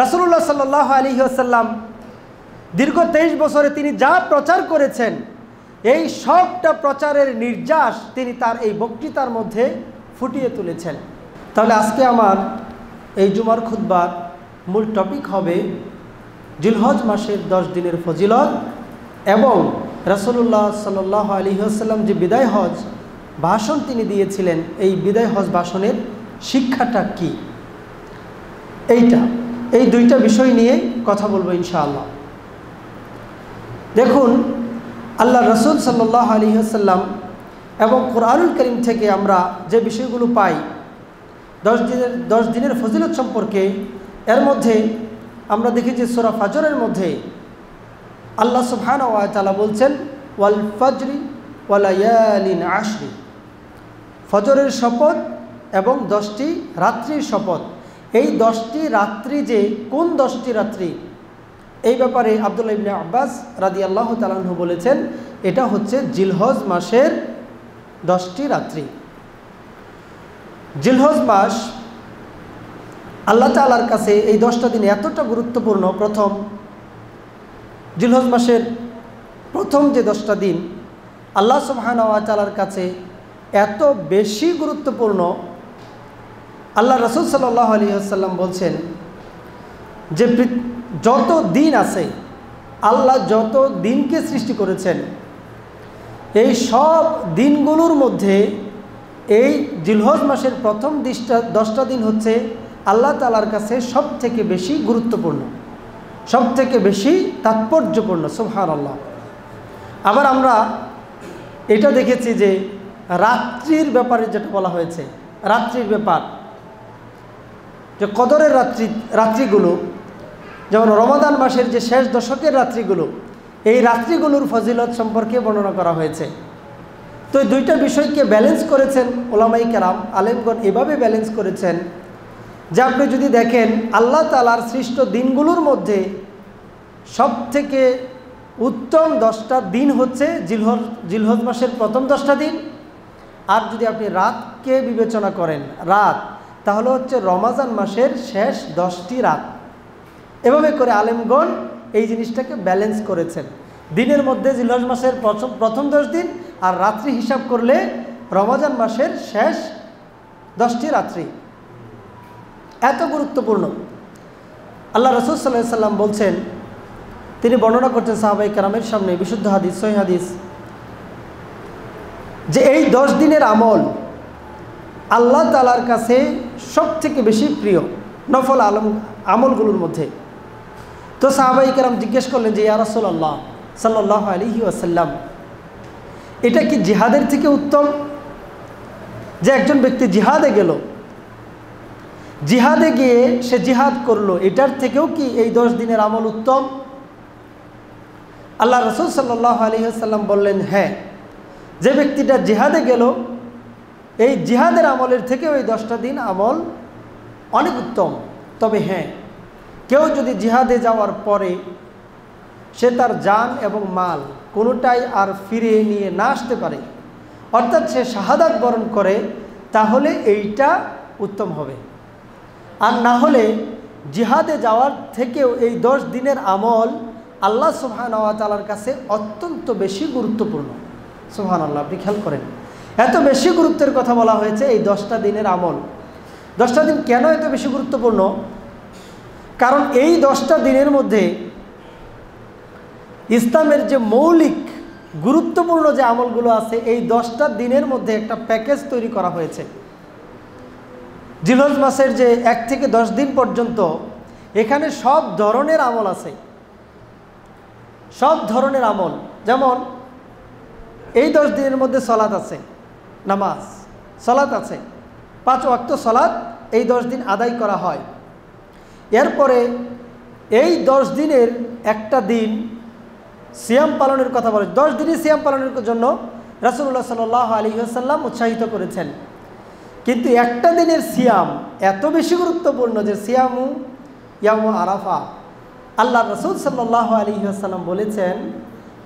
রাসূলুল্লাহ সাল্লাল্লাহু আলাইহি ওয়াসাল্লাম দীর্ঘ 23 বছরে তিনি যা প্রচার করেছেন, এই সবটা প্রচারের নির্যাস তিনি তার এই বক্তৃতার মধ্যে ফুটিয়ে তুলেছেন। তাহলে আজকে আমার এই জুমার খুতবার মূল টপিক হবে জিলহজ মাসের 10 দিনের ফজিলত এবং রাসূলুল্লাহ সাল্লাল্লাহু আলাইহি ওয়াসাল্লাম যে বিদায় হজ ভাষণ তিনি দিয়েছিলেন, এই বিদায় হজ ভাষণের শিক্ষাটা কি, এই দুইটা বিষয় নিয়ে কথা বলবো ইনশাআল্লাহ। দেখুন, আল্লাহ রাসূল সাল্লাল্লাহু আলাইহি ওয়াসাল্লাম এবং কোরআনুল কারীম থেকে আমরা যে বিষয়গুলো পাই 10 দিনের ফজিলত সম্পর্কে, এর মধ্যে আমরা দেখি যে সূরা ফাজরের মধ্যে আল্লাহ সুবহানাহু ওয়া তাআলা বলছেন ওয়াল ফাজরি ওয়া লায়ালিন আশরি, ফজরের শপথ এবং 10টি রাত্রির শপথ। এই 10টি রাত্রি যে কোন 10টি রাত্রি, এই ব্যাপারে আব্দুল্লাহ ইবনে আব্বাস রাদিয়াল্লাহু তাআলা আনহু বলেছেন এটা হচ্ছে জিলহজ মাসের 10টি রাত্রি। জিলহজ মাস আল্লাহ তাআলার কাছে এই 10টা দিন এতটা গুরুত্বপূর্ণ। প্রথম জিলহজ মাসের প্রথম যে 10টা দিন আল্লাহ সুবহানাহু ওয়া তাআলার কাছে এত বেশি গুরুত্বপূর্ণ, আল্লাহ রাসূল সাল্লাল্লাহু আলাইহি ওয়াসাল্লাম বলছেন যে যত দিন আছে, আল্লাহ যত দিনকে সৃষ্টি করেছেন, এই সব দিনগুলোর মধ্যে এই জিলহজ মাসের প্রথম 10টা দিন হচ্ছে আল্লাহ তাআলার কাছে সব থেকে বেশি গুরুত্বপূর্ণ, সব থেকে বেশি তাৎপর্যপূর্ণ। সুবহানাল্লাহ। আবার আমরা এটা দেখেছি যে রাত্রির ব্যাপারে যেটা বলা হয়েছে, রাত্রির ব্যাপার, যে কদরের রাত্রিগুলো, যেমন রমাদান মাসের যে শেষ দশকের রাত্রিগুলো, এই রাত্রিগুলোর ফজিলত সম্পর্কে বর্ণনা করা হয়েছে। তো এই দুইটা বিষয়কে ব্যালেন্স করেছেন ওলামাই কেরাম, আলেমগণ এভাবে ব্যালেন্স করেছেন যে আপনি যদি দেখেন আল্লাহ তাআলার সৃষ্ট দিনগুলোর মধ্যে সব থেকে উত্তম 10টা দিন হচ্ছে জিলহজ মাসের প্রথম 10টা দিন। আর যদি আপনি রাতকে বিবেচনা করেন, রাত, তাহলে হচ্ছে রমজান মাসের শেষ 10টি রাত। এভাবে করে আলেমগণ এই জিনিসটাকে ব্যালেন্স করেছেন। দিনের মধ্যে জিলহজ মাসের প্রথম 10 দিন, আর রাত্রি হিসাব করলে রমজান মাসের শেষ 10টি রাত্রি। এত গুরুত্বপূর্ণ। আল্লাহ রাসূল সাল্লাল্লাহু আলাইহি ওয়াসাল্লাম বলছেন, তিনি বর্ণনা করছেন সাহাবায়ে কেরামের সামনে, বিশুদ্ধ হাদিস, সহিহ হাদিস, যে এই 10 দিনের আমল আল্লাহ তাআলার কাছে সব থেকে বেশি প্রিয় নফল আমলগুলোর মধ্যে। তো সাহাবায়ে কেরাম জিজ্ঞেস করলেন যে ইয়া রাসূলুল্লাহ সাল্লাল্লাহু আলাইহি ওয়াসাল্লাম, এটা কি জিহাদের থেকে উত্তম? যে একজন ব্যক্তি জিহাদে গেল, জিহাদে গিয়ে সে জিহাদ করলো, এটার থেকেও কি এই 10 দিনের আমল উত্তম? আল্লাহ রাসূল সাল্লাল্লাহু আলাইহি ওয়াসাল্লাম বললেন, হ্যাঁ, যে ব্যক্তিটা জিহাদে গেল, এই জিহাদের আমলের থেকেও এই 10টা দিন আমল অনেক উত্তম। তবে হ্যাঁ, কেউ যদি জিহাদে যাওয়ার পরে সে তার জান এবং মাল কোনোটাই আর ফিরিয়ে নিয়ে না আসতে পারে, অর্থাৎ সে শাহাদাত বরণ করে, তাহলে এইটা উত্তম হবে। আর না হলে জিহাদে যাওয়ার থেকেও এই 10 দিনের আমল আল্লাহ সুবহানাহু ওয়া তাআলার কাছে অত্যন্ত বেশি গুরুত্বপূর্ণ। সুবহানাল্লাহ। আপনি খেয়াল করেন, এত বেশি গুরুত্বের কথা বলা হয়েছে এই 10টা দিনের আমল। 10টা দিন কেন এত বেশি গুরুত্বপূর্ণ? কারণ এই 10টা দিনের মধ্যে ইসলামের যে মৌলিক গুরুত্বপূর্ণ যে আমলগুলো আছে, এই 10টা দিনের মধ্যে একটা প্যাকেজ তৈরি করা হয়েছে। জিলহজ মাসের যে 1 থেকে 10 দিন পর্যন্ত এখানে সব ধরনের আমল আছে, সব ধরনের আমল। যেমন এই 10 দিনের মধ্যে সালাত আছে, নামাজ, সালাত আছে, 5 ওয়াক্ত সালাত এই 10 দিন আদায় করা হয়। এরপরে এই 10 দিনের একটা দিন সিয়াম পালনের কথা বলে, 10 দিনই সিয়াম পালনের জন্য রাসূলুল্লাহ সাল্লাল্লাহু আলাইহি ওয়াসাল্লাম উৎসাহিত করেছেন। কিন্তু একটা দিনের সিয়াম এত বেশি গুরুত্বপূর্ণ যে সিয়ামু ইয়ামু আরাফা, আল্লাহ রাসূল সাল্লাল্লাহু আলাইহি ওয়াসাল্লাম বলেছেন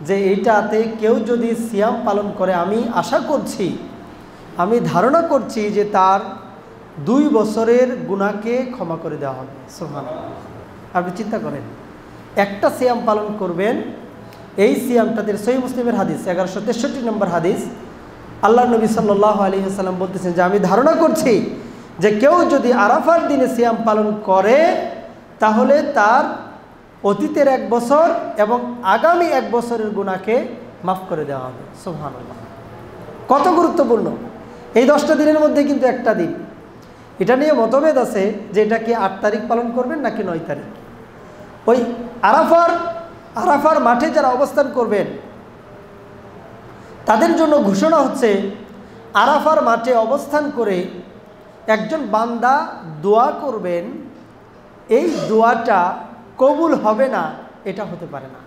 যে এইটাতে কেউ যদি সিয়াম পালন করে, আমি আশা করছি, আমি ধারণা করছি যে তার 2 বছরের গুনাহকে ক্ষমা করে দেওয়া হবে। সুবহানাল্লাহ। আপনি চিন্তা করেন, একটা সিয়াম পালন করবেন, এই সিয়ামটাদের সহিহ মুসলিমের হাদিস 1163 নম্বর হাদিস, আল্লাহ নবী সাল্লাল্লাহু আলাইহি ওয়াসাল্লাম বলতেছেন যে আমি ধারণা করছি যে কেউ যদি আরাফার দিনে সিয়াম পালন করে তাহলে তার অতীতের 1 বছর এবং আগামী 1 বছরের গুনাহকে মাফ করে দেওয়া হবে। সুবহানাল্লাহ, কত গুরুত্বপূর্ণ! এই 10টা দিনের মধ্যে কিন্তু একটা দিন, এটা নিয়ে মতভেদ আছে যে এটা কি 8 তারিখ পালন করবেন নাকি 9 তারিখ। ওই আরাফার মাঠে যারা অবস্থান করবেন তাদের জন্য ঘোষণা হচ্ছে, আরাফার মাঠে অবস্থান করে একজন বান্দা দোয়া করবেন, এই দোয়াটা কবুল হবে না এটা হতে পারে না।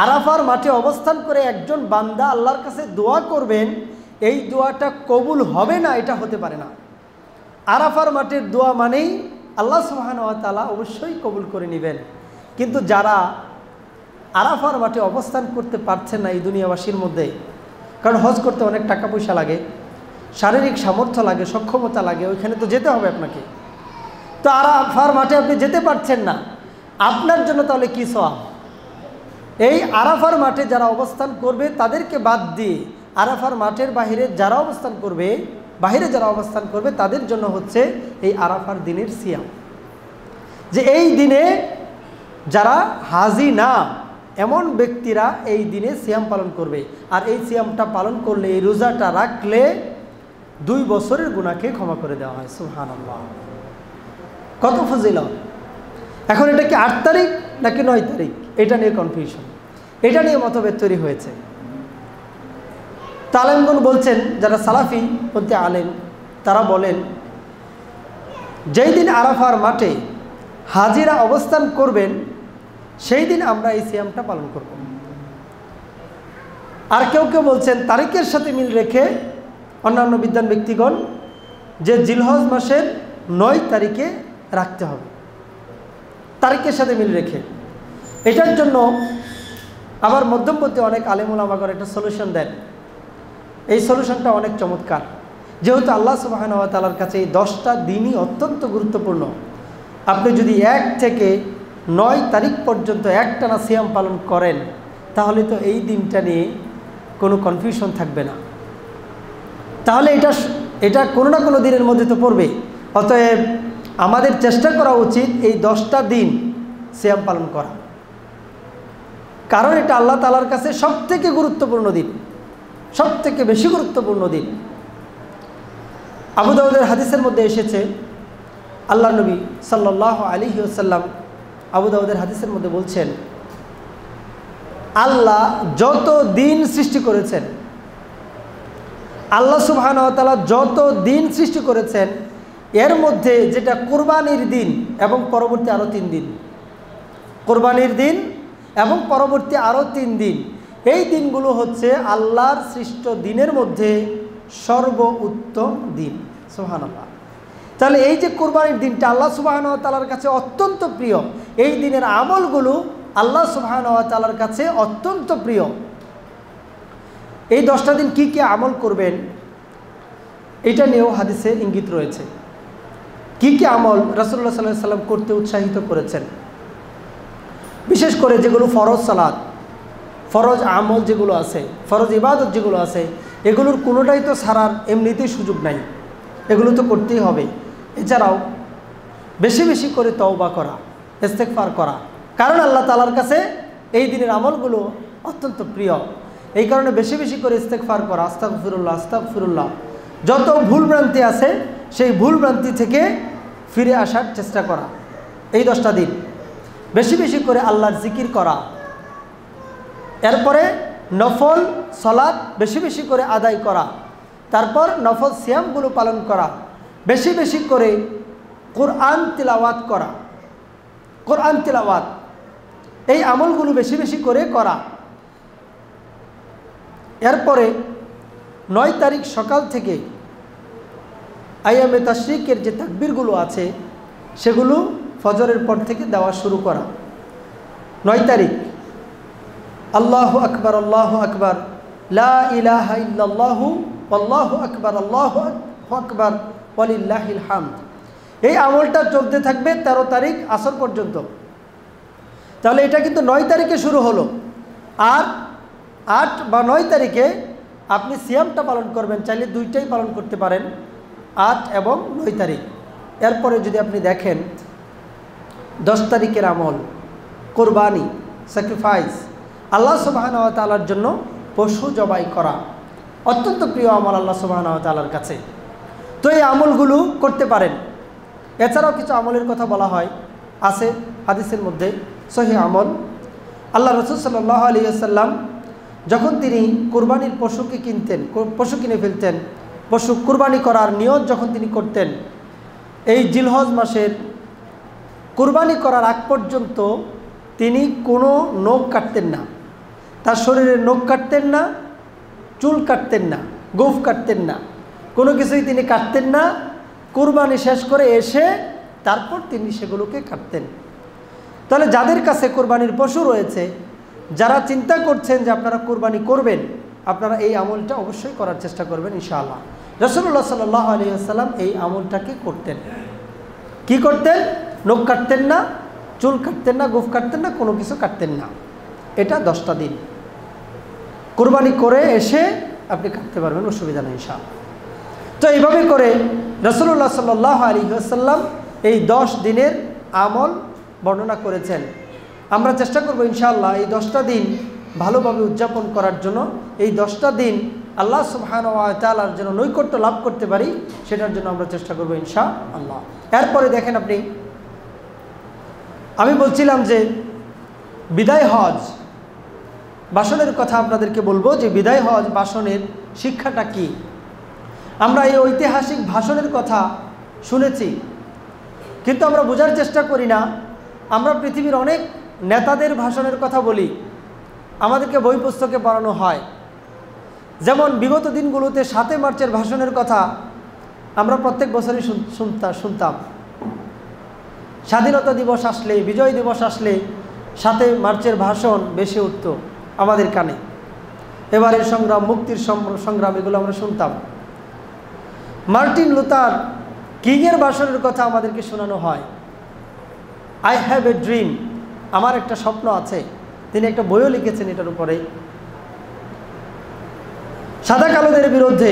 আরাফার মাঠে অবস্থান করে একজন বান্দা আল্লাহর কাছে দোয়া করবেন, এই দোয়াটা কবুল হবে না এটা হতে পারে না। আরাফার মাঠের দোয়া মানেই আল্লাহ সুবহানাহু ওয়া তাআলা অবশ্যই কবুল করে নেবেন। কিন্তু যারা আরাফার মাঠে অবস্থান করতে পারছেন না এই দুনিয়াবাসীর মধ্যে, কারণ হজ করতে অনেক টাকা পয়সা লাগে, শারীরিক সামর্থ্য লাগে, সক্ষমতা লাগে, ওইখানে তো যেতে হবে আপনাকে। তো আরাফার মাঠে আপনি যেতে পারছেন না, আপনার জন্য তাহলে কী সওয়াব? এই আরাফার মাঠে যারা অবস্থান করবে তাদেরকে বাদ দিয়ে আরাফার মাঠের বাইরে যারা অবস্থান করবে তাদের জন্য হচ্ছে এই আরাফার দিনের সিয়াম। যে এই দিনে যারা হাজি না এমন ব্যক্তিরা এই দিনে সিয়াম পালন করবে, আর এই সিয়ামটা পালন করলে, এই রোজাটা রাখলে 2 বছরের গুনাহকে ক্ষমা করে দেওয়া হয়। সুবহানাল্লাহ, কত ফজিলত! এখন এটা কি 8 তারিখ নাকি 9 তারিখ এটা নিয়ে কনফিউশন, এটা নিয়ে মতভেদ তৈরি হয়েছে। আলেমগণ বলছেন, যারা সালাফি পন্থী আলেম তারা বলেন, যেই দিন আরাফার মাঠে হাজিরা অবস্থান করবেন সেই দিন আমরা এই সিয়ামটা পালন করব। আর কেউ কেউ বলছেন তারিখের সাথে মিল রেখে অন্যান্য বিদ্বান ব্যক্তিগণ যে জিলহজ মাসের 9 তারিখে রাখতে হবে, তারিখের সাথে মিল রেখে। এটার জন্য আবার মধ্যমপন্থী অনেক আলেম ওলামাগণ একটা সলিউশন দেন। এই সলিউশনটা অনেক চমৎকার। যেহেতু আল্লাহ সুবহানাহু ওয়া তাআলার কাছে এই 10টা দিনই অত্যন্ত গুরুত্বপূর্ণ, আপনি যদি 1 থেকে 9 তারিখ পর্যন্ত একটানা সিয়াম পালন করেন তাহলে তো এই দিনটা নিয়ে কোনো কনফিউশন থাকবে না, তাহলে এটা কোনো না কোনো দিনের মধ্যে তো পড়বে। অতএব আমাদের চেষ্টা করা উচিত এই 10টা দিন সিয়াম পালন করা, কারণ এটা আল্লাহ তাআলার কাছে সবথেকে গুরুত্বপূর্ণ দিন, সবথেকে বেশি গুরুত্বপূর্ণ দিন। আবু দাউদের হাদিসের মধ্যে এসেছে, আল্লাহ নবী সাল্লাল্লাহু আলাইহি ওয়াসাল্লাম আবু দাউদের হাদিসের মধ্যে বলছেন, আল্লাহ যত দিন সৃষ্টি করেছেন, আল্লাহ সুবহানাহু ওয়া তাআলা যত দিন সৃষ্টি করেছেন এর মধ্যে যেটা কুরবানির দিন এবং পরবর্তী আরও 3 দিন, কুরবানির দিন এবং পরবর্তী আরও 3 দিন, এই দিনগুলো হচ্ছে আল্লাহর সৃষ্ট দিনের মধ্যে সর্বোত্তম দিন। সুবহানাল্লাহ। তাহলে এই যে কুরবানির দিনটা আল্লাহ সুবহানাহু ওয়া তাআলার কাছে অত্যন্ত প্রিয়, এই দিনের আমলগুলো আল্লাহ সুবহানাহু ওয়া তাআলার কাছে অত্যন্ত প্রিয়। এই 10টা দিন কি কি আমল করবেন এটা নিয়েও হাদিসে ইঙ্গিত রয়েছে। কি কি আমল রাসূলুল্লাহ সাল্লাল্লাহু আলাইহি ওয়াসাল্লাম করতে উৎসাহিত করেছেন, বিশেষ করে যেগুলো ফরজ সালাত, ফরজ আমল যেগুলো আছে, ফরজ ইবাদত যেগুলো আছে, এগুলোর কোনোটাই তো ছাড়ার এমনিতেই সুযোগ নাই, এগুলো তো করতেই হবে। এছাড়াও বেশি বেশি করে তওবা করা, ইস্তেগফার করা, কারণ আল্লাহ তাআলার কাছে এই দিনের আমলগুলো অত্যন্ত প্রিয়। এই কারণে বেশি বেশি করে ইস্তেগফার করা, আস্তাগফিরুল্লাহ আস্তাগফিরুল্লাহ। যত ভুলভ্রান্তি আছে সেই ভুলভ্রান্তি থেকে ফিরে আসার চেষ্টা করা। এই 10টা দিন বেশি বেশি করে আল্লাহর জিকির করা, এরপরে নফল সালাত বেশি বেশি করে আদায় করা, তারপর নফল সিয়ামগুলো পালন করা, বেশি বেশি করে কোরআন তিলাওয়াত করা, কোরআন তিলাওয়াত, এই আমলগুলো বেশি বেশি করে করা। এরপরে 9 তারিখ সকাল থেকে আইয়ামে তাশরিকের যে তাকবীরগুলো আছে সেগুলো ফজরের পর থেকে দেওয়া শুরু করা। 9 তারিখ আল্লাহু আকবার আল্লাহু আকবার লা ইলাহা ইল্লাল্লাহু আল্লাহু আকবার ওয়ালিল্লাহিল হামদ, এই আমলটা চলতে থাকবে 13 তারিখ আসর পর্যন্ত। তাহলে এটা কিন্তু 9 তারিখে শুরু হলো, আর 8 বা 9 তারিখে আপনি সিয়ামটা পালন করবেন। চাইলে দুইটাই পালন করতে পারেন, 8 এবং 9 তারিখ। এরপরে যদি আপনি দেখেন 10 তারিখের আমল কোরবানি, স্যাক্রিফাইস, আল্লাহ সুবহানাহু ওয়া তাআলার জন্য পশু জবাই করা অত্যন্ত প্রিয় আমল আল্লাহ সুবহানাহু ওয়া তাআলার কাছে। তো এই আমলগুলো করতে পারেন। এছাড়াও কিছু আমলের কথা বলা হয় আছে হাদিসের মধ্যে সহিহ আমল। আল্লাহ রাসূল সাল্লাল্লাহু আলাইহি ওয়াসাল্লাম যখন তিনি কুরবানির পশুকে কিনতেন, পশু কিনে ফেলতেন, পশু কুরবানি করার নিয়ত যখন তিনি করতেন, এই জিলহজ মাসের কুরবানি করার আগ পর্যন্ত তিনি কোনো নখ কাটতেন না, তার শরীরে নখ কাটতেন না, চুল কাটতেন না, গোঁফ কাটতেন না, কোনো কিছুই তিনি কাটতেন না। কুরবানি শেষ করে এসে তারপর তিনি সেগুলোকে কাটতেন। তাহলে যাদের কাছে কুরবানির পশু রয়েছে, যারা চিন্তা করছেন যে আপনারা কুরবানি করবেন, আপনারা এই আমলটা অবশ্যই করার চেষ্টা করবেন ইনশাআল্লাহ। রাসূলুল্লাহ সাল্লাল্লাহু আলাইহি ওয়াসাল্লাম এই আমলটাকে করতেন। কি করতেন? নখ কাটতেন না, চুল কাটতেন না, গোঁফ কাটতেন না, কোনো কিছু কাটতেন না। এটা 10টা দিন কুরবানি করে এসে আপনি কাটতে পারবেন, অসুবিধা নেই ইনশাআল্লাহ। তো এইভাবে করে রাসূলুল্লাহ সাল্লাল্লাহু আলাইহি ওয়াসাল্লাম এই 10 দিনের আমল বর্ণনা করেছেন। আমরা চেষ্টা করব ইনশাআল্লাহ এই 10টা দিন ভালোভাবে উদযাপন করার জন্য। এই 10টা দিন আল্লাহ সুবহানাহু ওয়া তাআলার জন্য নৈকট্য লাভ করতে পারি, সেটার জন্য আমরা চেষ্টা করব ইনশাআল্লাহ। এরপরে দেখেন আপনি, আমি বলছিলাম যে বিদায় হজ ভাষণের কথা আপনাদেরকে বলবো, যে বিদায় হজ ভাষণের শিক্ষাটা কি। আমরা এই ঐতিহাসিক ভাষণের কথা শুনেছি, কিন্তু আমরা বোঝার চেষ্টা করি না। আমরা পৃথিবীর অনেক নেতাদের ভাষণের কথা বলি, আমাদেরকে বই পুস্তকে পড়ানো হয়। যেমন বিগত দিনগুলোতে 7 মার্চের ভাষণের কথা আমরা প্রত্যেক বছরই শুনতাম। স্বাধীনতা দিবস আসলে, বিজয় দিবস আসলে 7 মার্চের ভাষণ বেশি উঠত আমাদের কানে। এবারের সংগ্রাম, মুক্তির সংগ্রাম, এগুলো আমরা শুনতাম। মার্টিন লুথার কিংয়ের ভাষণের কথা আমাদেরকে শোনানো হয়। আই হ্যাভ এ ড্রিম, আমার একটা স্বপ্ন আছে। তিনি একটা বইও লিখেছেন এটার উপরে। সাদা কালোদের বিরুদ্ধে,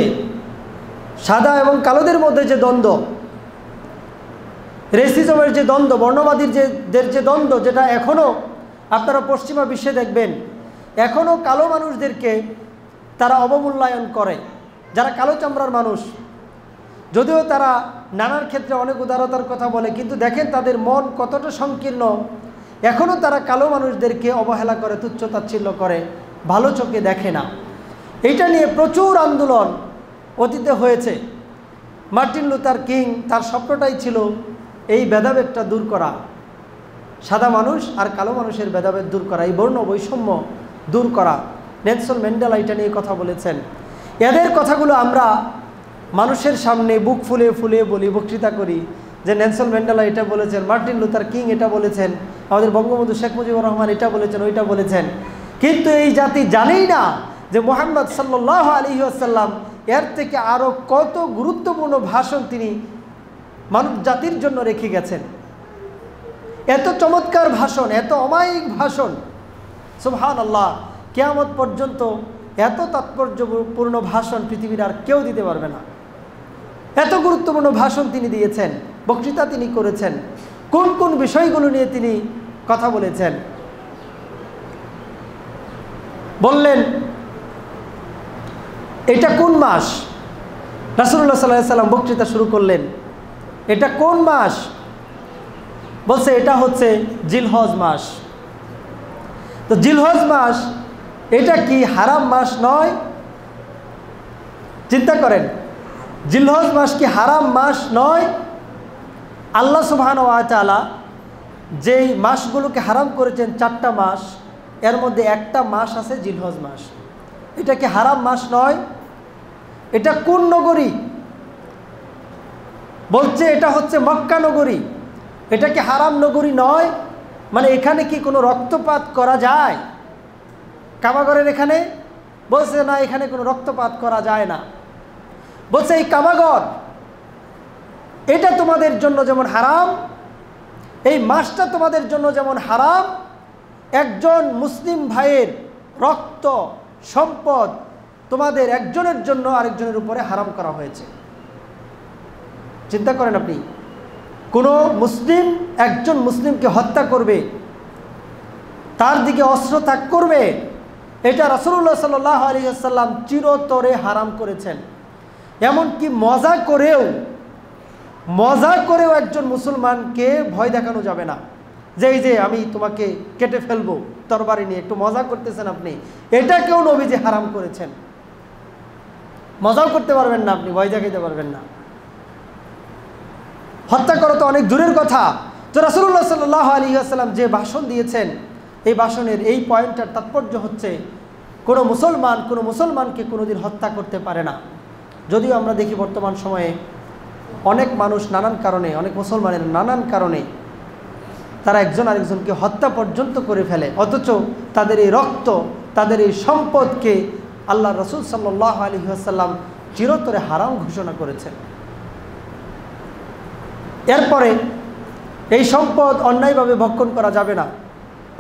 সাদা এবং কালোদের মধ্যে যে দ্বন্দ্ব, রেসিজমের যে দ্বন্দ্ব, বর্ণবাদীর যে দ্বন্দ্ব, যেটা এখনও আপনারা পশ্চিমা বিশ্বে দেখবেন, এখনও কালো মানুষদেরকে তারা অবমূল্যায়ন করে। যারা কালো চামড়ার মানুষ, যদিও তারা নানার ক্ষেত্রে অনেক উদারতার কথা বলে, কিন্তু দেখেন তাদের মন কতটা সংকীর্ণ। এখনও তারা কালো মানুষদেরকে অবহেলা করে, তুচ্ছ-তাচ্ছিল্য করে, ভালো চোখে দেখে না। এইটা নিয়ে প্রচুর আন্দোলন অতীতে হয়েছে। মার্টিন লুথার কিং, তার স্বপ্নটাই ছিল এই ভেদাভেদটা দূর করা, সাদা মানুষ আর কালো মানুষের ভেদাভেদ দূর করা, এই বর্ণ বৈষম্য দূর করা। নেলসন ম্যান্ডেলা এটা নিয়ে কথা বলেছেন। এদের কথাগুলো আমরা মানুষের সামনে বুক ফুলে ফুলে বলি, বক্তৃতা করি যে নেলসন ম্যান্ডেলা এটা বলেছেন, মার্টিন লুথার কিং এটা বলেছেন, আমাদের বঙ্গবন্ধু শেখ মুজিবুর রহমান এটা বলেছেন, ওইটা বলেছেন। কিন্তু এই জাতি জানেই না যে মুহাম্মদ সাল্লাল্লাহু আলাইহি ওয়াসাল্লাম এর থেকে আরও কত গুরুত্বপূর্ণ ভাষণ তিনি মানব জাতির জন্য রেখে গেছেন। এত চমৎকার ভাষণ, এত অমায়িক ভাষণ, সুবহানাল্লাহ, কিয়ামত পর্যন্ত এত তাৎপর্যপূর্ণ ভাষণ পৃথিবীর আর কেউ দিতে পারবে না। এত গুরুত্বপূর্ণ ভাষণ তিনি দিয়েছেন, বক্তৃতা তিনি করেছেন। কোন কোন বিষয়গুলো নিয়ে তিনি কথা বলেছেন? বললেন এটা কোন মাস? রাসূলুল্লাহ সাল্লাল্লাহু আলাইহি ওয়াসাল্লাম বক্তৃতা শুরু করলেন, এটা কোন মাস? বলছে এটা হচ্ছে জিলহজ মাস। তো জিলহজ মাস এটা কি হারাম মাস নয়? চিন্তা করেন, জিলহজ মাস কি হারাম মাস নয়? আল্লাহ সুবহানাহু ওয়া তাআলা যেই মাসগুলোকে হারাম করেছেন 4টা মাস, এর মধ্যে একটা মাস আছে জিলহজ মাস। এটা কি হারাম মাস নয়? এটা কোন নগরী? বলছে এটা হচ্ছে মক্কা নগরী। এটা কি হারাম নগরী নয়? মানে এখানে কি কোনো রক্তপাত করা যায়? কাবাগরের এখানে বলছে না, এখানে কোনো রক্তপাত করা যায় না। বলছে এই কাবাগর এটা তোমাদের জন্য যেমন হারাম, এই মাসটা তোমাদের জন্য যেমন হারাম, একজন মুসলিম ভাইয়ের রক্ত সম্পদ তোমাদের একজনের জন্য আরেকজনের উপরে হারাম করা হয়েছে। চিন্তা করেন, আপনি কোনো মুসলিম একজন মুসলিমকে হত্যা করবে, তার দিকে অস্ত্র তাক করবে, এটা রাসূলুল্লাহ সাল্লাল্লাহু আলাইহি ওয়াসাল্লাম চিরতরে হারাম করেছেন। এমনকি মজা করেও একজন মুসলমানকে ভয় দেখানো যাবে না, যে এই যে আমি তোমাকে কেটে ফেলবো তরবারি নিয়ে, একটু মজা করতেছেন আপনি, এটাকেও নবীজি হারাম করেছেন। মজাও করতে পারবেন না, আপনি ভয় দেখাইতে পারবেন না। হত্যা করা তো অনেক দূরের কথা। তো রাসূলুল্লাহ সাল্লাল্লাহু আলাইহি ওয়াসাল্লাম যে ভাষণ দিয়েছেন, এই ভাষণের এই পয়েন্টটার তাৎপর্য হচ্ছে কোনো মুসলমানকে কোনোদিন হত্যা করতে পারে না। যদিও আমরা দেখি বর্তমান সময়ে অনেক মানুষ নানান কারণে, অনেক মুসলমানের নানান কারণে তারা একজন আরেকজনকে হত্যা পর্যন্ত করে ফেলে, অথচ তাদের এই রক্ত, তাদের এই সম্পদকে আল্লাহ রাসূল সাল্লাল্লাহু আলাইহি ওয়াসাল্লাম চিরতরে হারাম ঘোষণা করেছেন। এরপরে এই সম্পদ অন্যায়ভাবে ভক্ষণ করা যাবে না,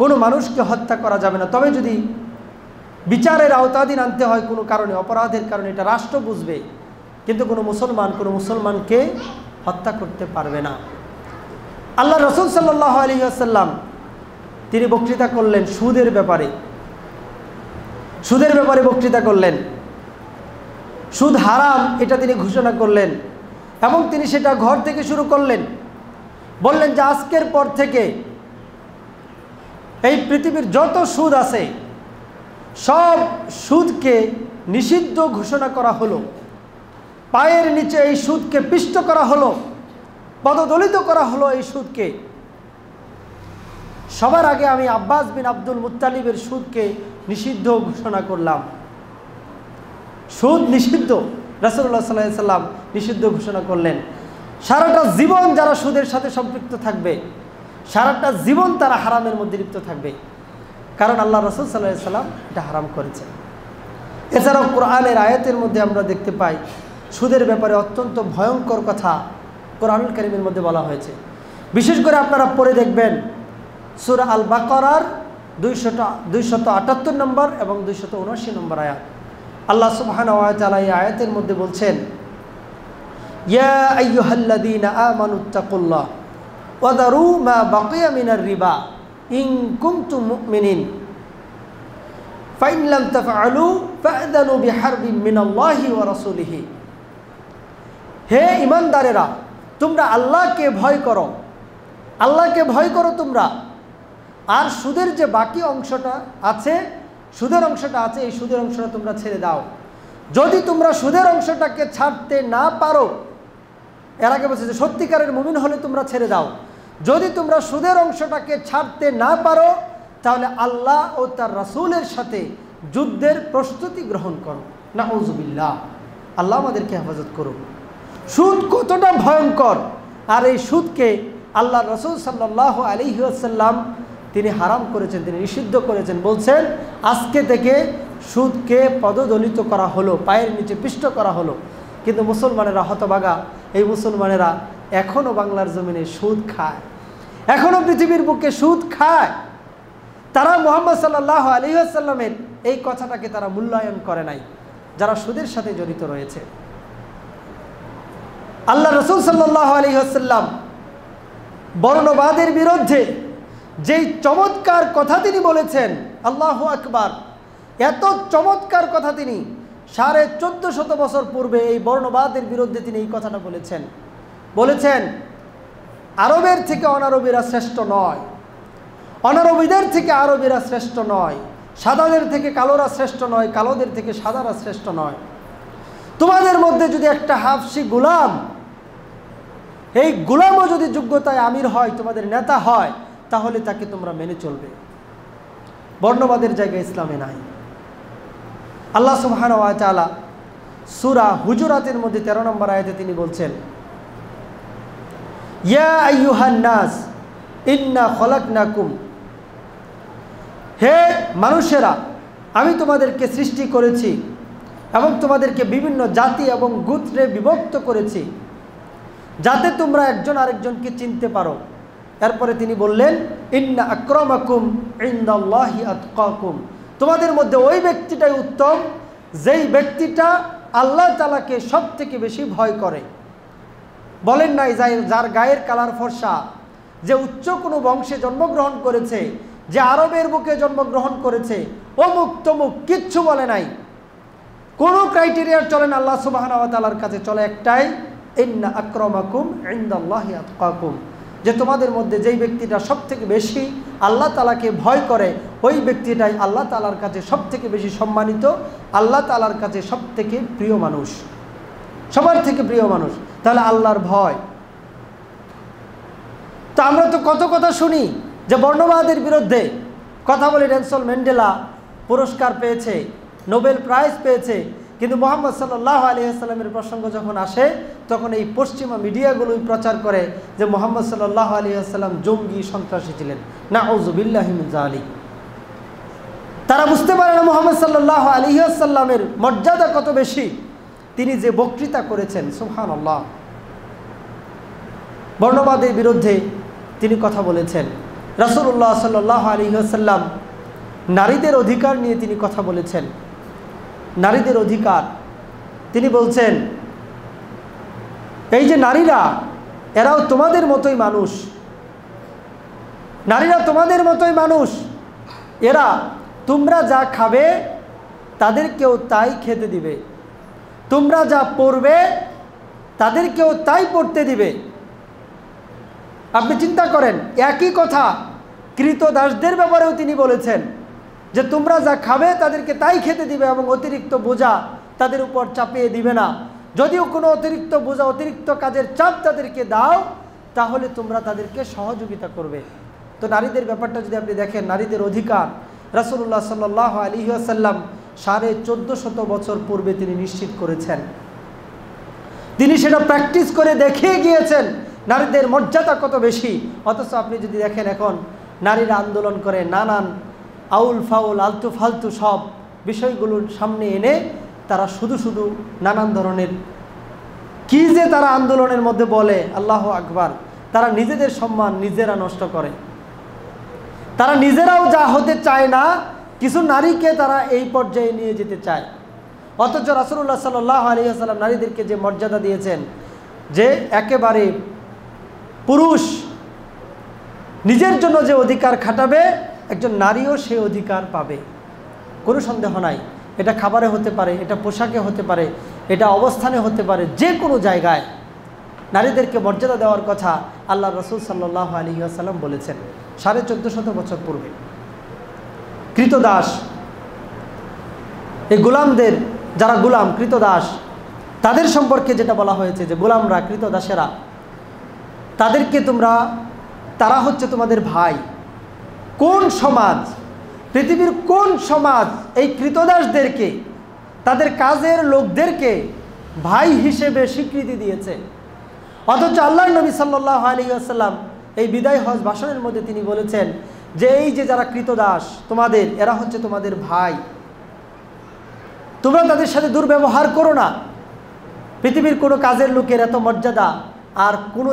কোনো মানুষকে হত্যা করা যাবে না। তবে যদি বিচারের আওতাধীন আনতে হয় কোনো কারণে, অপরাধের কারণে, এটা রাষ্ট্র বুঝবে, কিন্তু কোনো মুসলমানকে হত্যা করতে পারবে না। আল্লাহ রাসূল সাল্লাল্লাহু আলাইহি ওয়াসাল্লাম তিনি বক্তৃতা করলেন সুদের ব্যাপারে বক্তৃতা করলেন। সুদ হারাম এটা তিনি ঘোষণা করলেন, এবং তিনি সেটা ঘর থেকে শুরু করলেন। বললেন যে আজকের পর থেকে এই পৃথিবীর যত সুদ আছে সব সুদকে নিষিদ্ধ ঘোষণা করা হলো। পায়ের নিচে এই সুদকে পিষ্ট করা হলো, পদদলিত করা হলো এই সুদকে। সবার আগে আমি আব্বাস বিন আব্দুল মুত্তালিবের সুদকে নিষিদ্ধ ঘোষণা করলাম। সুদ নিষিদ্ধ, রাসূলুল্লাহ সাল্লাল্লাহু আলাইহি ওয়াসাল্লাম নিষিদ্ধ ঘোষণা করলেন। সারাটা জীবন যারা সুদের সাথে সম্পৃক্ত থাকবে, সারাটা জীবন তারা হারামের মধ্যে লিপ্ত থাকবে, কারণ আল্লাহ রাসূল সাল্লাল্লাহু আলাইহি ওয়াসাল্লাম এটা হারাম করেছেন। এছাড়াও কোরআনের আয়াতের মধ্যে আমরা দেখতে পাই সুদের ব্যাপারে অত্যন্ত ভয়ঙ্কর কথা কোরআনুল কারীমের মধ্যে বলা হয়েছে। বিশেষ করে আপনারা পড়ে দেখবেন সূরা আল বাকারার 278 নম্বর এবং 279 নম্বর আয়াত। আল্লাহ সুবহানাহু ওয়া তাআলা এই আয়াতের মধ্যে বলছেন, ইয়া আইয়ুহাল্লাযীনা আমানুত্তাকুল্লাহ ওয়া যারু মা বাকিয়া মিনার রিবা ইন কুনতুম মুমিনিন ফাইন লাম তাফআলু ফাআযানু বিহারবিন মিনাল্লাহি ওয়া রাসূলিহি। হে ঈমানদারেরা, তোমরা আল্লাহকে ভয় করো, তোমরা, আর সুদের যে বাকি অংশটা আছে, এই সুদের অংশটা তোমরা ছেড়ে দাও। যদি তোমরা সুদের অংশটাকে ছাড়তে না পারো, এর আগে বলছে যে সত্যিকারের মুমিন হলে তোমরা ছেড়ে দাও। যদি তোমরা সুদের অংশটাকে ছাড়তে না পারো, তাহলে আল্লাহ ও তার রাসূলের সাথে যুদ্ধের প্রস্তুতি গ্রহণ করো। নাউযুবিল্লাহ, আল্লাহ আমাদেরকে হেফাজত করুন। সুদ কতটা ভয়ঙ্কর, আর এই সুদকে আল্লাহ রাসূল সাল্লাল্লাহু আলাইহি ওয়াসাল্লাম তিনি হারাম করেছেন, তিনি নিষিদ্ধ করেছেন। বলছেন আজকে থেকে সুদকে পদদলিত করা হলো, পায়ের নিচে পিষ্ট করা হলো। কিন্তু মুসলমানেরা হতভাগা, এই মুসলমানেরা এখনও বাংলার জমিনে সুদ খায়, এখনও পৃথিবীর বুকে সুদ খায়। তারা মুহাম্মদ সাল্লাল্লাহু আলাইহি ওয়াসাল্লামের এই কথাটাকে তারা মূল্যায়ন করে নাই, যারা সুদের সাথে জড়িত রয়েছে। আল্লাহ রাসূল সাল্লাল্লাহু আলাইহি ওয়াসাল্লাম বর্ণবাদের বিরুদ্ধে যেই চমৎকার কথা তিনি বলেছেন, আল্লাহু আকবার, এত চমৎকার কথা তিনি 1450 বছর পূর্বে এই বর্ণবাদের বিরুদ্ধে তিনি এই কথাটা বলেছেন আরবের থেকে অনারবীরা শ্রেষ্ঠ নয়, অনারবীদের থেকে আরবীরা শ্রেষ্ঠ নয়, সাদাদের থেকে কালোরা শ্রেষ্ঠ নয়, কালোদের থেকে সাদারা শ্রেষ্ঠ নয়। তোমাদের মধ্যে যদি একটা হাবশী গোলাম, এই গোলামও যদি যোগ্যতায় আমির হয়, তোমাদের নেতা হয়, তাহলে তাকে তোমরা মেনে চলবে। বর্ণবাদের জায়গায় ইসলামে নাই। আল্লাহ সুবহানাহু ওয়া তাআলা সূরা হুজুরাতের মধ্যে 13 নম্বর আয়াতে তিনি বলছেন, ইয়া আইয়ুহান নাস ইন্না খলাকনাকুম, হে মানুষেরা, আমি তোমাদেরকে সৃষ্টি করেছি এবং তোমাদেরকে বিভিন্ন জাতি এবং গোত্রে বিভক্ত করেছি। যাতে তোমরা একজন আরেকজনকে চিনতে পারো। এরপরে তিনি বললেন, ইন্না আক্রামাকুম ইনদাল্লাহি আতকাকুম, তোমাদের মধ্যে ওই ব্যক্তিটাই উত্তম যেই ব্যক্তিটা আল্লাহ তাআলাকে সব থেকে বেশি ভয় করে। বলেন নাই যার গায়ের কালার ফর্সা, যে উচ্চ কোনো বংশে জন্মগ্রহণ করেছে, যে আরবের বুকে জন্মগ্রহণ করেছে, অমুক তমুক কিচ্ছু বলে নাই, কোনো ক্রাইটেরিয়ার চলে না, আল্লাহ সুবহানাহু ওয়া তাআলার কাছে চলে একটাই, ইন্না আক্রামাকুম ইনদাল্লাহি আতকাকুম, যে তোমাদের মধ্যে যেই ব্যক্তিটা সব থেকে বেশি আল্লাহ তাআলাকে ভয় করে ওই ব্যক্তিটাই আল্লাহ তাআলার কাছে সব থেকে বেশি সম্মানিত, আল্লাহ তাআলার কাছে সব থেকে প্রিয় মানুষ, সবার থেকে প্রিয় মানুষ। তাহলে আল্লাহর ভয়। তো আমরা তো কত কথা শুনি যে বর্ণবাদের বিরুদ্ধে কথা বলে নেলসন ম্যান্ডেলা পুরস্কার পেয়েছে, নোবেল প্রাইজ পেয়েছে, কিন্তু মুহাম্মদ সাল্লাল্লাহু আলাইহি ওয়াসাল্লামের প্রসঙ্গ যখন আসে তখন এই পশ্চিমা মিডিয়াগুলোই প্রচার করে যে মুহাম্মদ সাল্লাল্লাহু আলাইহি ওয়াসাল্লাম জঙ্গি সন্ত্রাসী ছিলেন। নাউযু বিল্লাহি মিন যালিক। তারা বুঝতে পারে না মুহাম্মদ সাল্লাল্লাহু আলাইহি ওয়াসাল্লামের মর্যাদা কত বেশি, তিনি যে বক্তৃতা করেছেন, সুবহানাল্লাহ। বর্ণবাদের বিরুদ্ধে তিনি কথা বলেছেন। রাসূলুল্লাহ সাল্লাল্লাহু আলাইহি ওয়াসাল্লাম নারীদের অধিকার নিয়ে তিনি কথা বলেছেন। নারীদের অধিকার তিনি বলছেন, এই যে নারীরা, এরাও তোমাদের মতোই মানুষ, নারীরা তোমাদের মতোই মানুষ, এরা তোমরা যা খাবে তাদেরকেও তাই খেতে দিবে, তোমরা যা পড়বে তাদেরকেও তাই পড়তে দিবে। আপনি চিন্তা করেন, একই কথা কৃতদাসদের ব্যাপারেও তিনি বলেছেন যে তোমরা যা খাবে তাদেরকে তাই খেতে দিবে এবং অতিরিক্ত বোঝা তাদের উপর চাপিয়ে দিবে না। যদিও কোনো অতিরিক্ত বোঝা, অতিরিক্ত কাজের চাপ তাদেরকে দাও, তাহলে তোমরা তাদেরকে সহযোগিতা করবে। তো নারীদের ব্যাপারটা যদি আপনি দেখেন, নারীদের অধিকার রাসূলুল্লাহ সাল্লাল্লাহু আলাইহি ওয়াসাল্লাম 1450 বছর পূর্বে তিনি নিশ্চিত করেছেন। তিনি সেটা প্র্যাকটিস করে দেখিয়ে গিয়েছেন নারীদের মর্যাদা কত বেশি। অথচ আপনি যদি দেখেন এখন নারীরা আন্দোলন করে নানান আউল ফাউল আলতু ফালতু সব বিষয়গুলোর সামনে এনে তারা শুধু শুধু নানান ধরনের কি যে তারা আন্দোলনের মধ্যে বলে, আল্লাহু আকবার। তারা নিজেদের সম্মান নিজেরা নষ্ট করে, তারা নিজেরাও যা হতে চায় না, কিছু নারীকে তারা এই পর্যায়ে নিয়ে যেতে চায়। অথচ রাসূলুল্লাহ সাল্লাল্লাহু আলাইহি ওয়াসাল্লাম নারীদেরকে যে মর্যাদা দিয়েছেন, যে একেবারে পুরুষ নিজের জন্য যে অধিকার খাটাবে, একজন নারীও সেই অধিকার পাবে, কোনো সন্দেহ নাই। এটা খাবারে হতে পারে, এটা পোশাকে হতে পারে, এটা অবস্থানে হতে পারে, যে কোনো জায়গায় নারীদেরকে মর্যাদা দেওয়ার কথা আল্লাহ রাসূল সাল্লাল্লাহু আলাইহি ওয়াসাল্লাম বলেছেন 1450 বছর পূর্বে। কৃতদাস, এই গোলামদের, যারা গোলাম কৃতদাস, তাদের সম্পর্কে যেটা বলা হয়েছে যে গোলামরা, কৃতদাসেরা, তাদেরকে তোমরা, তারা হচ্ছে তোমাদের ভাই। কোন সমাজ, পৃথিবীর কোন সমাজ এই কৃতদাসদেরকে, তাদের কাজের লোকদেরকে ভাই হিসেবে স্বীকৃতি দিয়েছে? অথচ আল্লাহর নবী সাল্লাল্লাহু আলাইহি ওয়াসাল্লাম এই বিদায় হজ ভাষণের মধ্যে তিনি বলেছেন যে এই যে যারা কৃতদাস তোমাদের, এরা হচ্ছে তোমাদের ভাই, তোমরা তাদের সাথে দুর্ব্যবহার করো না। পৃথিবীর কোনো কাজের লোকের এত মর্যাদা আর কোনো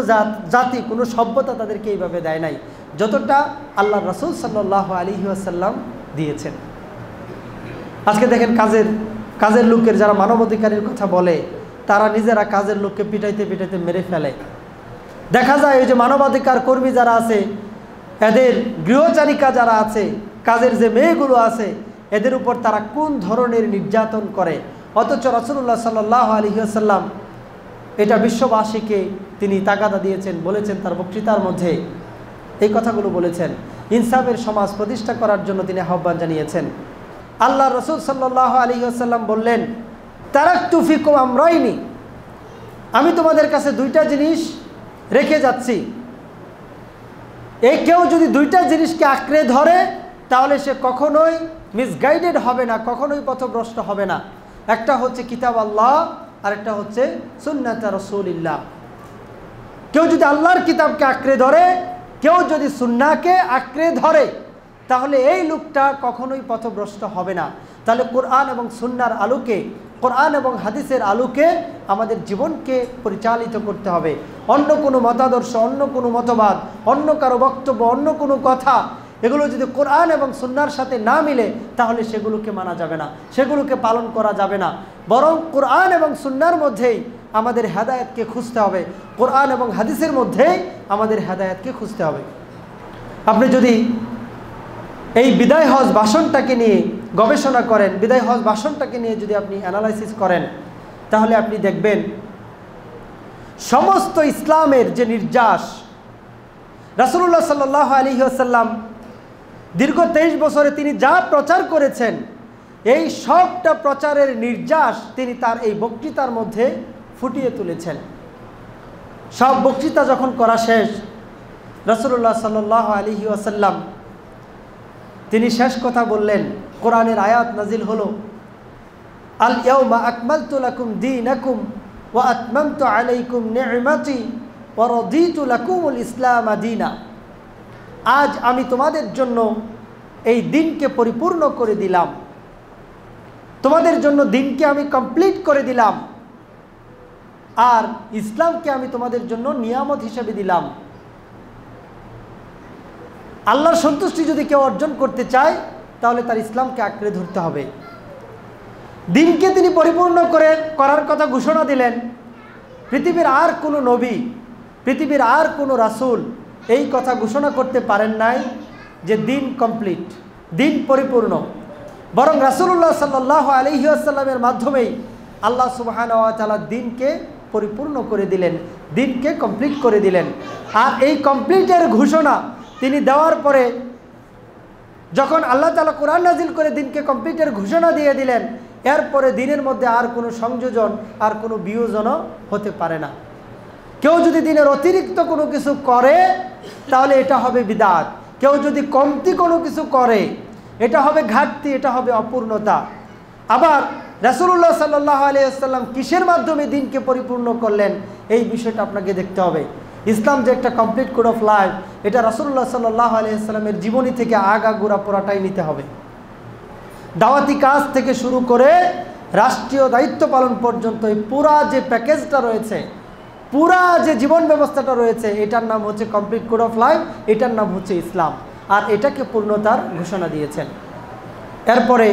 জাতি, কোনো সভ্যতা তাদেরকে এইভাবে দেয় নাই যতটা আল্লাহ রাসূল সাল্লাল্লাহু আলাইহি ওয়াসাল্লাম দিয়েছেন। আজকে দেখেন কাজের লোকের যারা মানবাধিকারের কথা বলে, তারা নিজেরা কাজের লোককে পিটাইতে পিটাইতে মেরে ফেলে। দেখা যায় এই যে মানবাধিকার কর্মী যারা আছে, এদের গৃহচারিকা যারা আছে, কাজের যে মেয়েগুলো আছে, এদের উপর তারা কোন ধরনের নির্যাতন করে। অথচ রাসূলুল্লাহ সাল্লাল্লাহু আলাইহি ওয়াসাল্লাম এটা বিশ্ববাসীকে তিনি তাগাদা দিয়েছেন, বলেছেন তার বক্তৃতার মধ্যে এই কথাগুলো বলেছেন। ইনসাফের সমাজ প্রতিষ্ঠা করার জন্য তিনি আহ্বান জানিয়েছেন। আল্লাহ রাসূল সাল্লাল্লাহু আলাইহি ওয়াসাল্লাম বললেন, তারাকতু ফিকুম আমরাইনি, আমি তোমাদের কাছে দুইটা জিনিস রেখে যাচ্ছি। এই কেউ যদি দুইটা জিনিসকে আঁকড়ে ধরে তাহলে সে কখনোই মিসগাইডেড হবে না, কখনোই পথভ্রষ্ট হবে না। একটা হচ্ছে কিতাব আল্লাহ, আর একটা হচ্ছে সুন্নাত রাসূলিল্লাহ। কেউ যদি আল্লাহর কিতাবকে আঁকড়ে ধরে, কেউ যদি সুন্নাহকে আঁকড়ে ধরে, তাহলে এই লোকটা কখনোই পথভ্রষ্ট হবে না। তাহলে কোরআন এবং সুন্নাহর আলোকে কোরআন এবং হাদিসের আলোকে আমাদের জীবনকে পরিচালিত করতে হবে। অন্য কোনো মতাদর্শ, অন্য কোনো মতবাদ, অন্য কারো বক্তব্য, অন্য কোনো কথা, এগুলো যদি কোরআন এবং সুন্নাহর সাথে না মিলে তাহলে সেগুলোকে মানা যাবে না, সেগুলোকে পালন করা যাবে না। বরং কোরআন এবং সুন্নাহর মধ্যেই আমাদের হেদায়েতকে খুঁজতে হবে, কোরআন এবং হাদিসের মধ্যেই আমাদের হেদায়েতকে খুঁজতে হবে। আপনি যদি এই বিদায় হজ ভাষণটাকে নিয়ে গবেষণা করেন, বিদায় হজ ভাষণটাকে নিয়ে যদি আপনি অ্যানালাইসিস করেন, তাহলে আপনি দেখবেন সমস্ত ইসলামের যে নির্যাস, রাসূলুল্লাহ সাল্লাল্লাহু আলাইহি ওয়াসাল্লাম দীর্ঘ 23 বছরে তিনি যা প্রচার করেছেন, এই সবটা প্রচারের নির্যাস তিনি তার এই বক্তৃতার মধ্যে ফুটিয়ে তুলেছেন। সব বক্তৃতা যখন করা শেষ, রাসূলুল্লাহ সাল্লাল্লাহু আলাইহি ওয়াসাল্লাম তিনি শেষ কথা বললেন, কোরআনের আয়াত নাজিল হলো, আল ইয়াউমা আকমালতু লাকুম দীনাকুম ওয়া আতমামতু আলাইকুম নি'মাতি ওয়া রাদিতু লাকুমুল ইসলাম দীনা। আজ আমি তোমাদের জন্য এই দিনকে পরিপূর্ণ করে দিলাম, তোমাদের জন্য দিনকে আমি কমপ্লিট করে দিলাম, আর ইসলামকে আমি তোমাদের জন্য নিয়ামত হিসেবে দিলাম। আল্লাহর সন্তুষ্টি যদি কেউ অর্জন করতে চায় তাহলে তার ইসলামকে আঁকড়ে ধরতে হবে। দিনকে তিনি পরিপূর্ণ করার কথা ঘোষণা দিলেন। পৃথিবীর আর কোনো নবী, পৃথিবীর আর কোনো রাসূল এই কথা ঘোষণা করতে পারেন নাই যে দিন কমপ্লিট, দিন পরিপূর্ণ। বরং রাসূলুল্লাহ সাল্লাল্লাহু আলাইহি ওয়াসাল্লামের মাধ্যমেই আল্লাহ সুবহানাহু ওয়া তাআলা দিনকে পরিপূর্ণ করে দিলেন, দিনকে কমপ্লিট করে দিলেন। আর এই কমপ্লিটের ঘোষণা তিনি দেওয়ার পরে যখন আল্লাহ তাআলা কোরআন নাজিল করে দিনকে কমপ্লিটের ঘোষণা দিয়ে দিলেন, এরপরে দিনের মধ্যে আর কোনো সংযোজন, আর কোনো বিয়োজনও হতে পারে না। কেউ যদি দিনের অতিরিক্ত কোনো কিছু করে তাহলে এটা হবে বিদআত, কেউ যদি কমতি কোনো কিছু করে এটা হবে ঘাটতি, এটা হবে অপূর্ণতা। আবার রাসূলুল্লাহ সাল্লাল্লাহু আলাইহি ওয়াসাল্লাম কিসের মাধ্যমে দিনকে পরিপূর্ণ করলেন, এই বিষয়টা আপনাকে দেখতে হবে। ইসলাম যে একটা কমপ্লিট কোড অফ লাইফ, এটা রাসূলুল্লাহ সাল্লাল্লাহু আলাইহি ওয়াসাল্লামের জীবনী থেকে আগাগোড়া পুরাটাই নিতে হবে। দাওয়াতি কাজ থেকে শুরু করে রাষ্ট্রীয় দায়িত্ব পালন পর্যন্ত এই পুরা যে প্যাকেজটা রয়েছে, পুরা যে জীবন ব্যবস্থাটা রয়েছে, এটার নাম হচ্ছে কমপ্লিট কোড অফ লাইফ, এটার নাম হচ্ছে ইসলাম। আর এটাকে পূর্ণতার ঘোষণা দিয়েছেন। এরপরে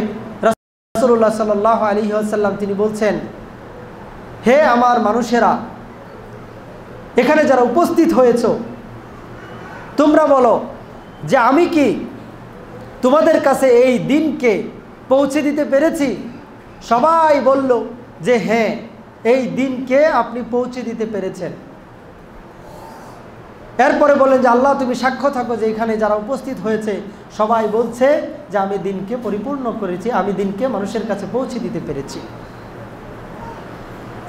রাসূলুল্লাহ সাল্লাল্লাহু আলাইহি ওয়াসাল্লাম তিনি বলছেন, হে আমার মানুষেরা, এখানে যারা উপস্থিত হয়েছো, তোমরা বলো যে আমি কি তোমাদের কাছে এই দিনকে পৌঁছে দিতে পেরেছি? সবাই বলল যে হ্যাঁ, এই দিনকে আপনি পৌঁছে দিতে পেরেছেন। এরপরে বলেন যে আল্লাহ তুমি সাক্ষ্য থাকো যে এখানে যারা উপস্থিত হয়েছে সবাই বলছে যে আমি দিনকে পরিপূর্ণ করেছি, আমি দিনকে মানুষের কাছে পৌঁছে দিতে পেরেছি।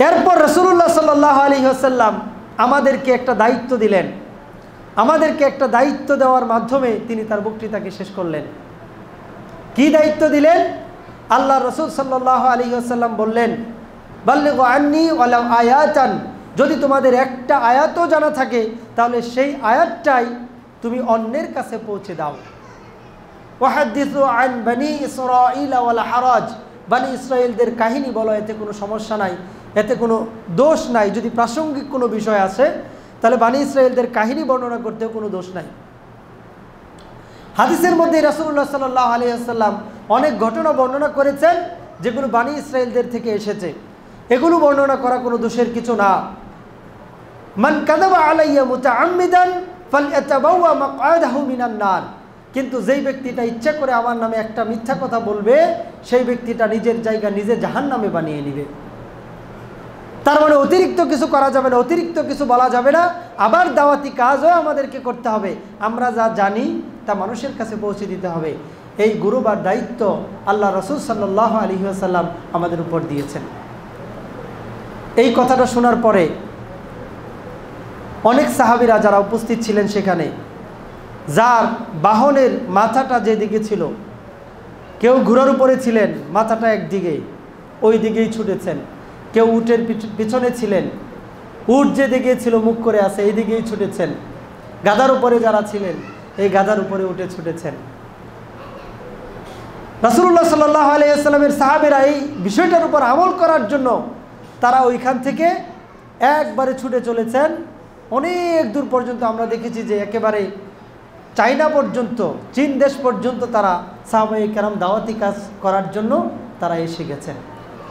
এরপর রাসূলুল্লাহ সাল্লাল্লাহু আলাইহি ওয়াসাল্লাম আমাদেরকে একটা দায়িত্ব দিলেন। আমাদেরকে একটা দায়িত্ব দেওয়ার মাধ্যমে তিনি তার বক্তৃতাকে শেষ করলেন। কি দায়িত্ব দিলেন? আল্লাহ রাসূল সাল্লাল্লাহু আলাইহি ওয়াসাল্লাম বললেন, বাল্লিগু আন্নী ওয়ালাউ আয়াতান, যদি তোমাদের একটা আয়াতও জানা থাকে তাহলে সেই আয়াতটাই তুমি অন্যের কাছে পৌঁছে দাও। ওয়াহাদ্দিসু আন বনি ইসরাঈল ওয়ালা হারাজ, বনি ইসরাঈলদের কাহিনী বলো, এতে কোনো সমস্যা নাই, এতে কোনো দোষ নাই। যদি প্রাসঙ্গিক কোনো বিষয় আসে তাহলে বনি ইসরাঈলদের কাহিনী বর্ণনা করতেও কোনো দোষ নাই। হাদিসের মধ্যে রাসূলুল্লাহ সাল্লাল্লাহু আলাইহি ওয়াসাল্লাম অনেক ঘটনা বর্ণনা করেছেন যেগুলো বনি ইসরাঈলদের থেকে এসেছে। এগুলো বর্ণনা করা কোনো দোষের কিছু না। মান কাযাবা আলাইয়া মুতাআম্মিদান ফালইতাবাওয়া মাকআদাহু মিনান নার, কিন্তু যেই ব্যক্তিটা ইচ্ছা করে আমার নামে একটা মিথ্যা কথা বলবে, সেই ব্যক্তিটা নিজের জায়গা নিজে জাহান্নামে বানিয়ে নেবে। তার মানে অতিরিক্ত কিছু করা যাবে না, অতিরিক্ত কিছু বলা যাবে না। আবার দাওয়াতি কাজও আমাদেরকে করতে হবে, আমরা যা জানি তা মানুষের কাছে পৌঁছে দিতে হবে। এই গুরুবার দায়িত্ব আল্লাহ রাসূল সাল্লাল্লাহু আলাইহি ওয়াসাল্লাম আমাদের উপর দিয়েছেন। এই কথাটা শোনার পরে অনেক সাহাবীরা যারা উপস্থিত ছিলেন সেখানে, যার বাহনের মাথাটা যেদিকে ছিল, কেউ ঘোড়ার উপরে ছিলেন মাথাটা একদিকে, ওই দিকেই ছুটেছেন। কেউ উটের পিছনে ছিলেন, উট যেদিকে ছিল মুখ করে আছে এই দিকেই ছুটেছেন। গাধার উপরে যারা ছিলেন এই গাধার উপরে উঠে ছুটেছেন। রাসূলুল্লাহ সাল্লাল্লাহু আলাইহি ওয়াসাল্লামের সাহাবীরা এই বিষয়টার উপর আমল করার জন্য তারা ওইখান থেকে একবারে ছুটে চলেছেন অনেক দূর পর্যন্ত। আমরা দেখেছি যে একেবারে চায়না পর্যন্ত, চীন দেশ পর্যন্ত তারা সাহাবায়ে কেরাম দাওয়াতি কাজ করার জন্য তারা এসে গেছেন।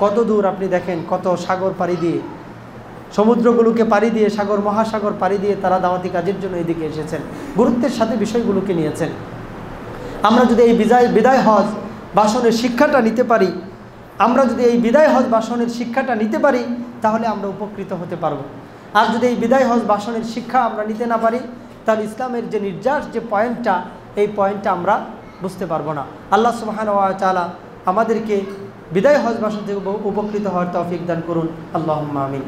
কত দূর আপনি দেখেন, কত সাগর পাড়ি দিয়ে, সমুদ্রগুলোকে পাড়ি দিয়ে, সাগর মহাসাগর পাড়ি দিয়ে তারা দাওয়াতি কাজের জন্য এদিকে এসেছেন, গুরুত্বের সাথে বিষয়গুলোকে নিয়েছেন। আমরা যদি এই বিদায় হজ ভাষণের শিক্ষাটা নিতে পারি, আমরা যদি এই বিদায় হজ ভাষণের শিক্ষাটা নিতে পারি, তাহলে আমরা উপকৃত হতে পারব। আর যদি এই বিদায় হজ ভাষণের শিক্ষা আমরা নিতে না পারি, তাহলে ইসলামের যে নির্যাস যে পয়েন্টটা, এই পয়েন্টটা আমরা বুঝতে পারবো না। আল্লাহ সুবহানাহু ওয়া তাআলা আমাদেরকে বিদায় হজ ভাষণ থেকে উপকৃত হওয়ার তৌফিক দান করুন। আল্লাহুম্মা আমিন।